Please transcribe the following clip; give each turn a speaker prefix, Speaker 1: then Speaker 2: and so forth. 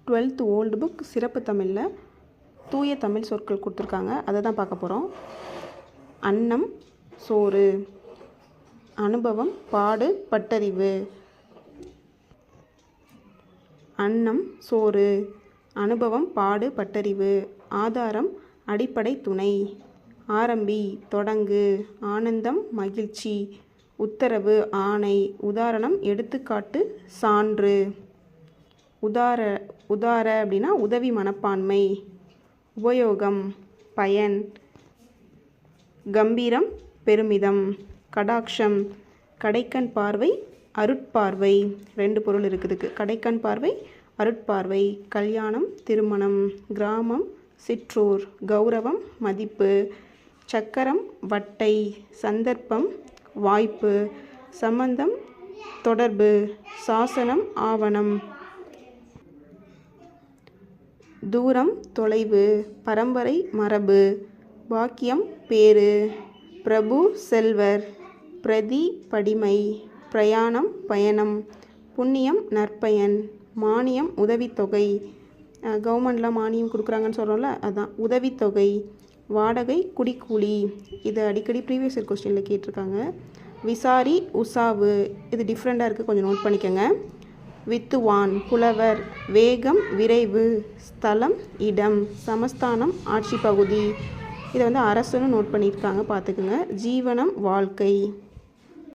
Speaker 1: 12th old book சிறப்பு தமிழில் தூய தமிழ் சொற்கள் கொடுத்துருக்காங்க. அதை தான் பார்க்க போகிறோம். அன்னம், சோறு. அனுபவம், பாடு, பட்டறிவு. அன்னம், சோறு. அனுபவம், பாடு, பட்டறிவு. ஆதாரம், அடிப்படை துணை. ஆரம்பி, தொடங்கு. ஆனந்தம், மகிழ்ச்சி. உத்தரவு, ஆணை. உதாரணம், எடுத்துக்காட்டு, சான்று. உதார அப்படின்னா உதவி மனப்பான்மை. உபயோகம், பயன். கம்பீரம், பெருமிதம். கடாட்சம், கடைக்கண் பார்வை, அருட்பார்வை. 2 பொருள் இருக்குதுக்கு. கடைக்கண் பார்வை, அருட்பார்வை. கல்யாணம், திருமணம். கிராமம், சிற்றூர். கௌரவம், மதிப்பு. சக்கரம், வட்டை. சந்தர்ப்பம், வாய்ப்பு. சம்பந்தம், தொடர்பு. சாசனம், ஆவணம். தூரம், தொலைவு. பரம்பரை, மரபு. பாக்கியம், பேறு. பிரபு, செல்வர். பிரதி, படிமை. பிரயாணம், பயணம். புண்ணியம், நற்பயன். மானியம், உதவித்தொகை. கவர்மெண்டில் மானியம் கொடுக்குறாங்கன்னு சொல்கிறோம்ல, அதுதான் உதவித்தொகை. வாடகை, குடிக்கூலி. இது அடிக்கடி ப்ரீவியஸ் இயர் கொஸ்டினில் கேட்டிருக்காங்க. விசாரி, உசாவு. இது டிஃப்ரெண்ட்டாக இருக்குது, கொஞ்சம் நோட் பண்ணிக்கோங்க. வித்துவான், புலவர். வேகம், விரைவு. ஸ்தலம், இடம். சமஸ்தானம், ஆட்சி பகுதி. இதை அரசுன்னு நோட் பண்ணியிருக்காங்க, பார்த்துக்குங்க. ஜீவனம், வாழ்க்கை.